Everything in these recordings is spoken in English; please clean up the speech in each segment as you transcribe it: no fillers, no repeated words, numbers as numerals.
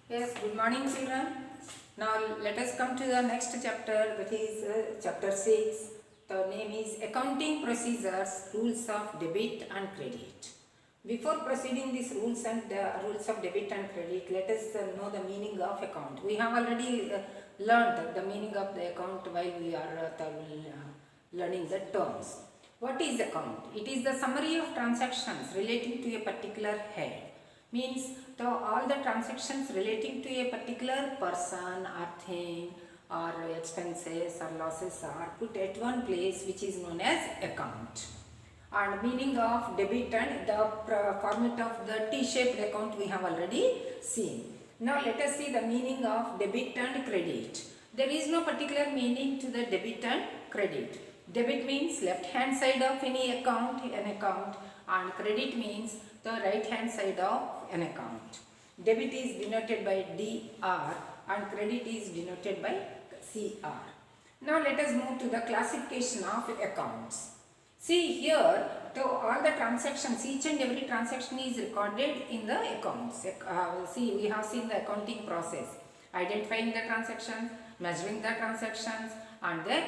Yes, good morning children. Now let us come to the next chapter, that is chapter 6. The name is Accounting Procedures, Rules of Debit and Credit. Before proceeding these rules and rules of debit and credit, let us know the meaning of account. We have already learned the meaning of the account while we are learning the terms. What is account? It is the summary of transactions relating to a particular head. Means all the transactions relating to a particular person or thing or expenses or losses are put at one place, which is known as account. And meaning of debit and the format of the T-shaped account we have already seen. Now let us see the meaning of debit and credit. There is no particular meaning to the debit and credit. Debit means left hand side of any account, and credit means the right hand side of an account. Debit is denoted by DR and credit is denoted by CR. Now let us move to the classification of accounts. See here, all the transactions, each and every transaction is recorded in the accounts. See, we have seen the accounting process. Identifying the transactions, measuring the transactions, and then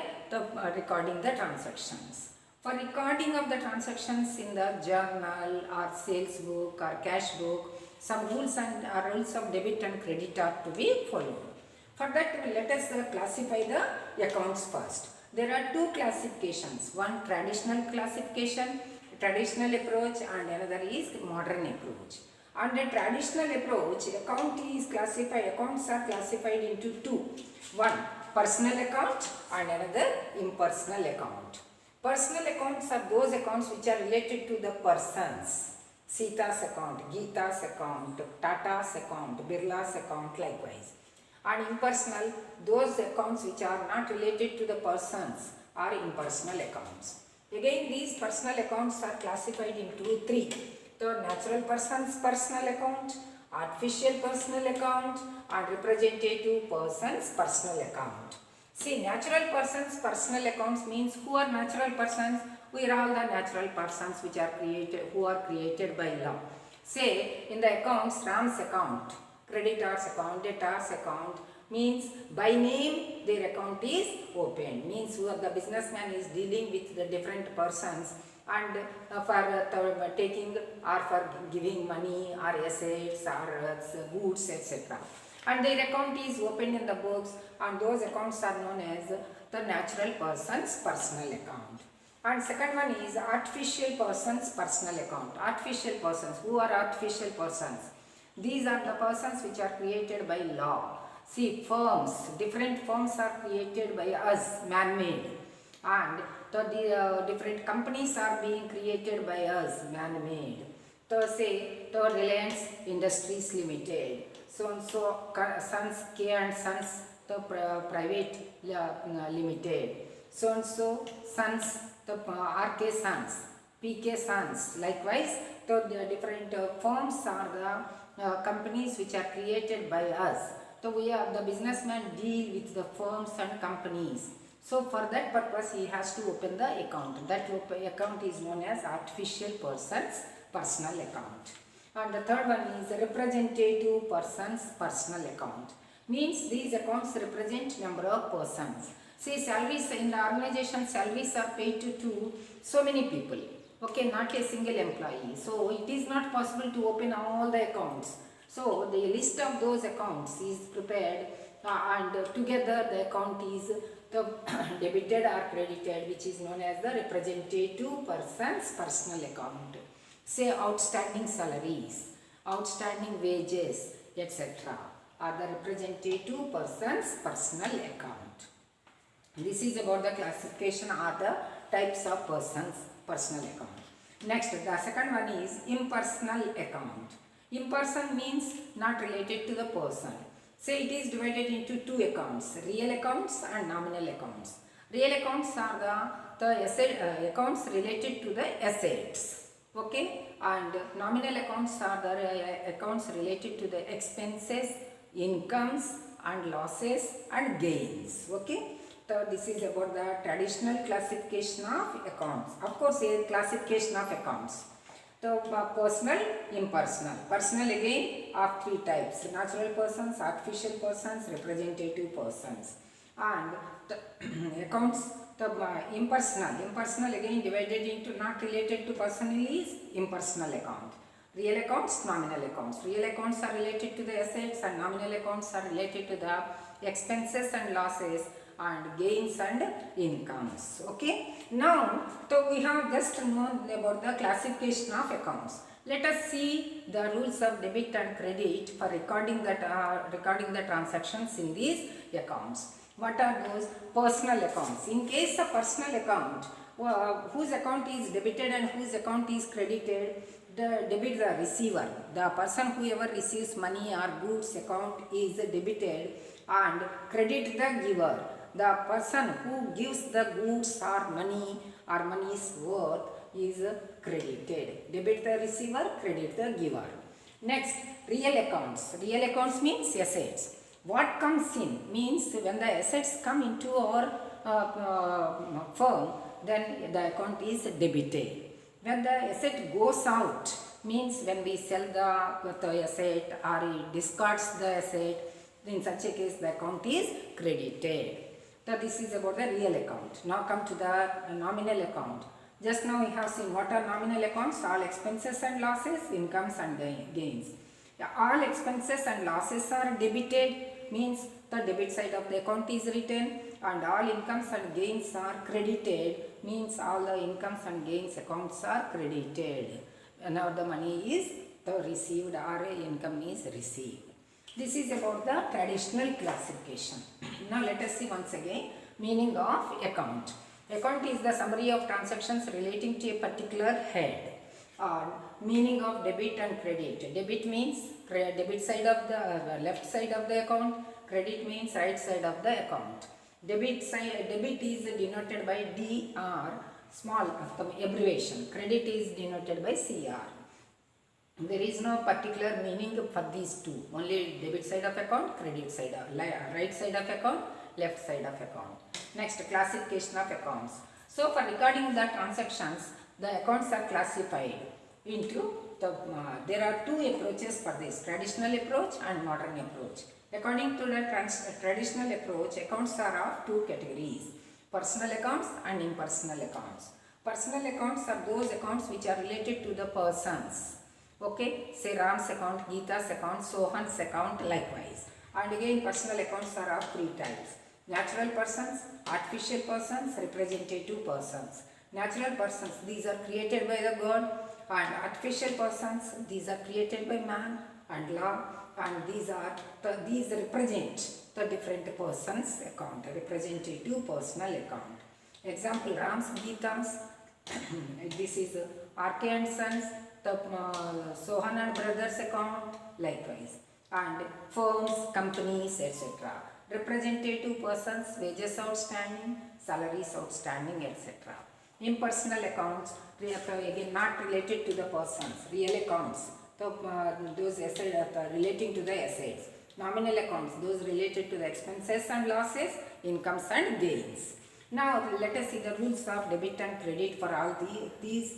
recording the transactions. For recording of the transactions in the journal or sales book or cash book, some rules and rules of debit and credit are to be followed. For that, let us classify the accounts first. There are two classifications. One traditional classification, traditional approach, and another is modern approach. Under traditional approach, accounts are classified into two. One, personal account and another impersonal account. Personal accounts are those accounts which are related to the persons. Sita's account, Geeta's account, Tata's account, Birla's account, likewise. And impersonal, those accounts which are not related to the persons are impersonal accounts. Again, these personal accounts are classified into three. The natural person's personal account, artificial personal account, and representative person's personal account. See, natural persons personal accounts means who are natural persons? We are all the natural persons which are created by law. Say in the accounts, Ram's account, creditors account, debtors account, means by name their account is opened. Means who the businessman is dealing with the different persons and for taking or for giving money or assets or goods, etc. And their account is opened in the books, and those accounts are known as the natural person's personal account. And second one is artificial person's personal account. Artificial persons. Who are artificial persons? These are the persons which are created by law. See, firms, different firms are created by us, man-made, and the different companies are being created by us, man-made. So say the Reliance Industries Limited, so Sons K and Sons, the private limited, so Sons, the RK Sons, PK Sons. Likewise, the different firms are the companies which are created by us. So we are the businessman deal with the firms and companies. So for that purpose he has to open the account. That account is known as artificial person's personal account. And the third one is representative person's personal account. Means these accounts represent number of persons. Say salaries in the organization, salaries are paid to so many people. Okay, not a single employee. So it is not possible to open all the accounts. So the list of those accounts is prepared and together the account is the debited or credited, which is known as the representative person's personal account. Say outstanding salaries, outstanding wages, etc. are the representative person's personal account. This is about the classification of the types of persons personal account. Next, the second one is impersonal account. Impersonal means not related to the person. Say it is divided into two accounts, real accounts and nominal accounts. Real accounts are the accounts related to the assets. Okay, and nominal accounts are the accounts related to the expenses, incomes and losses and gains. Okay, so this is about the traditional classification of accounts. Of course, a classification of accounts. So personal, impersonal. Personal again of three types: natural persons, artificial persons, representative persons. And the accounts, the impersonal. Impersonal again divided into not related to personal is impersonal account. Real accounts, nominal accounts. Real accounts are related to the assets and nominal accounts are related to the expenses and losses and gains and incomes. Okay. Now, so we have just known about the classification of accounts. Let us see the rules of debit and credit for recording the transactions in these accounts. What are those? Personal accounts. In case of personal account, whose account is debited and whose account is credited, the debit the receiver, the person whoever receives money or goods account is debited, and credit the giver, the person who gives the goods or money's worth is credited. Debit the receiver, credit the giver. Next, real accounts. Real accounts means assets. What comes in means when the assets come into our firm, then the account is debited. When the asset goes out means when we sell the asset or he discards the asset, in such a case the account is credited. So this is about the real account. Now come to the nominal account. Just now we have seen what are nominal accounts: all expenses and losses, incomes and gains. All expenses and losses are debited means the debit side of the account is written, and all incomes and gains are credited means all the incomes and gains accounts are credited. Now the money is the received or income is received. This is about the traditional classification. Now let us see once again meaning of account. Account is the summary of transactions relating to a particular head. Meaning of debit and credit. Debit means debit side of the left side of the account. Credit means right side of the account. Debit is denoted by DR, small abbreviation. Credit is denoted by CR. There is no particular meaning for these two. Only debit side of account, credit side of right side of account, left side of account. Next, classification of accounts. So for recording the transactions, the accounts are classified into there are two approaches for this: traditional approach and modern approach. According to the traditional approach, accounts are of two categories: personal accounts and impersonal accounts. Personal accounts are those accounts which are related to the persons. Okay, say Ram's account, Geeta's account, Sohan's account, likewise. And again, personal accounts are of three types: natural persons, artificial persons, representative persons. Natural persons, these are created by the God, and artificial persons, these are created by man and law, and these represent the different persons account, representative personal account. Example: Ram's, Geeta's, this is RK and Sons, the Sohan and Brothers account, likewise, and firms, companies, etc. Representative persons, wages outstanding, salaries outstanding, etc. Impersonal accounts, again not related to the persons. Real accounts, those assets relating to the assets. Nominal accounts, those related to the expenses and losses, incomes and gains. Now let us see the rules of debit and credit for all these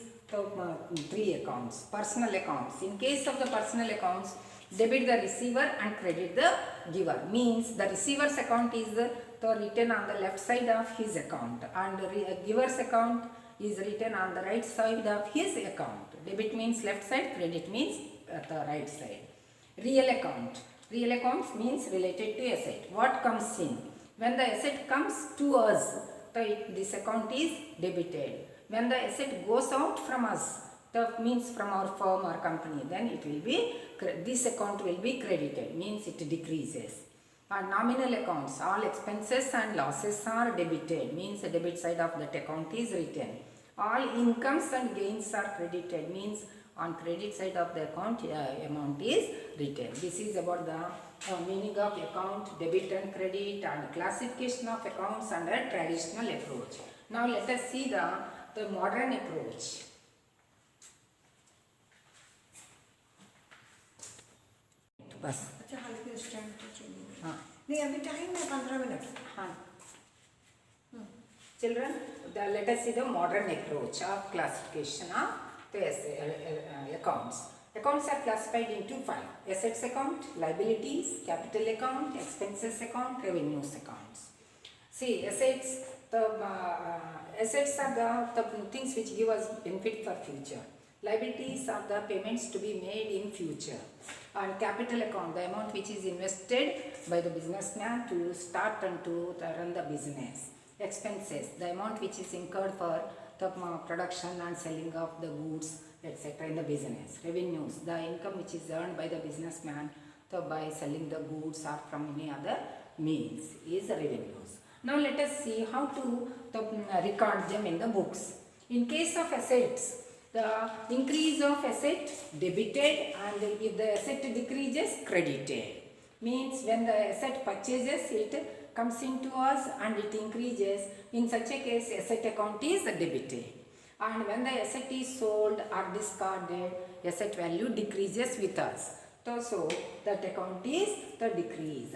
three accounts. Personal accounts. In case of the personal accounts, debit the receiver and credit the giver. Means the receiver's account is written on the left side of his account, and the giver's account is written on the right side of his account. Debit means left side, credit means the right side. Real account. Real accounts means related to asset. What comes in? When the asset comes to us, this account is debited. When the asset goes out from us, that means from our firm or company, then it will be, this account will be credited, means it decreases. And nominal accounts, all expenses and losses are debited, means the debit side of that account is written. All incomes and gains are credited, means on credit side of the account amount is written. This is about the meaning of account, debit and credit, and classification of accounts under traditional approach. Now let us see the modern approach. बस अच्छा हल्के stand पे चलिए हाँ नहीं अभी time है 15 minute हाँ Children, let us see the modern approach of classification of accounts. Accounts are classified into 5: assets account, liabilities, capital account, expenses account, revenues accounts. See, assets are the things which give us benefit for future. Liabilities are the payments to be made in future. And capital account, the amount which is invested by the businessman to start and to run the business. Expenses, the amount which is incurred for the production and selling of the goods, etc. in the business. Revenues, the income which is earned by the businessman by selling the goods or from any other means is revenues. Now let us see how to record them in the books. In case of assets, the increase of asset debited, and if the asset decreases, credited. Means when the asset purchases, it comes into us and it increases. In such a case, asset account is debited. And when the asset is sold or discarded, asset value decreases with us. So that account is decreased.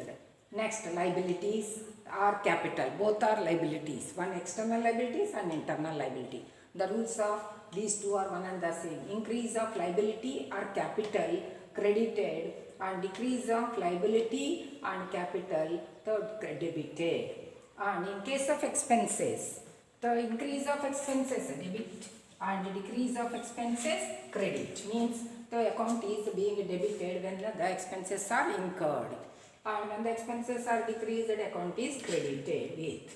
Next, liabilities are capital. Both are liabilities. One external liabilities and internal liability. The rules of these two are one and the same. Increase of liability or capital credited, and decrease of liability and capital debited. And in case of expenses, the increase of expenses debit and decrease of expenses credit. Means the account is being debited when the expenses are incurred, and when the expenses are decreased, the account is credited with.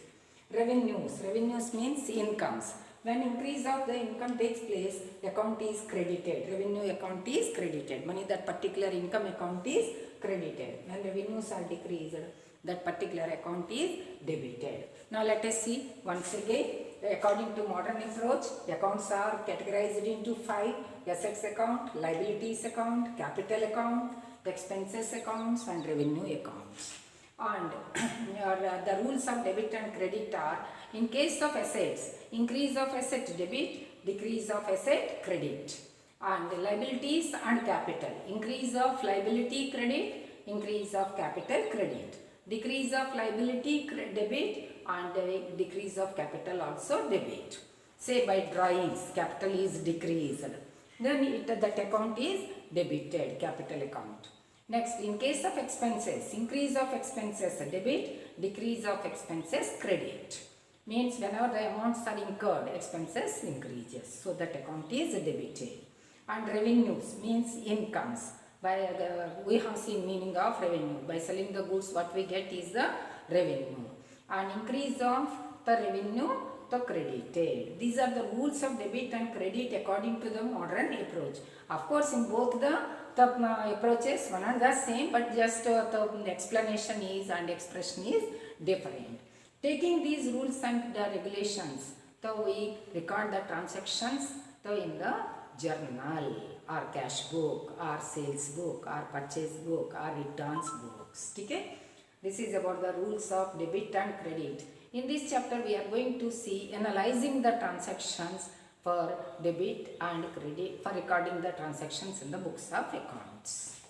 Revenues means incomes. When increase of the income takes place, account is credited. Revenue account is credited. Money, that particular income account is credited. When revenues are decreased, that particular account is debited. Now let us see once again. According to modern approach, accounts are categorized into 5: assets account, liabilities account, capital account, expenses accounts, and revenue accounts. And the rules of debit and credit are: in case of assets, increase of asset debit, decrease of asset credit. And liabilities and capital, increase of liability credit, increase of capital credit. Decrease of liability debit and decrease of capital also debit. Say by drawings, capital is decreased, then that account is debited, capital account. Next, in case of expenses, increase of expenses debit, decrease of expenses credit. Means whenever the amounts are incurred, expenses increases, so that account is debited. And revenues means incomes. We have seen meaning of revenue. By selling the goods, what we get is the revenue. And increase of the revenue, the credited. These are the rules of debit and credit according to the modern approach. Of course, in both the approaches, one and the same, but just the explanation is and expression is different. Taking these rules and the regulations, so we record the transactions in the journal or cash book or sales book or purchase book or returns books. Okay? This is about the rules of debit and credit. In this chapter, we are going to see analyzing the transactions for debit and credit, for recording the transactions in the books of accounts.